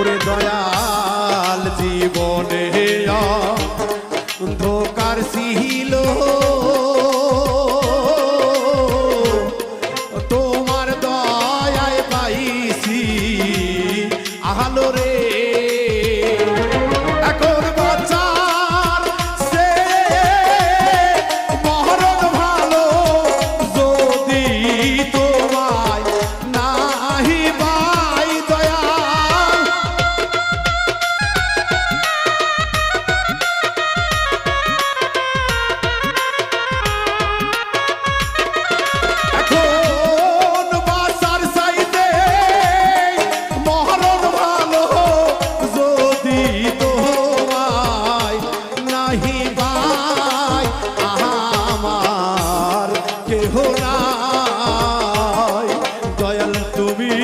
ওরে দয়াল জীবনে অন্ধকার ছিল তোমার দয়ায় পাইছি আলো রে। এখন বাঁচার সে মরণ ভালো যদি তোমায় নাহি পাই দয়াল। এখন বাঁচার চাইতে মরণ ভালো যদি তোমায় নাহি পাই আমার কেহ নাই দয়াল তুমি।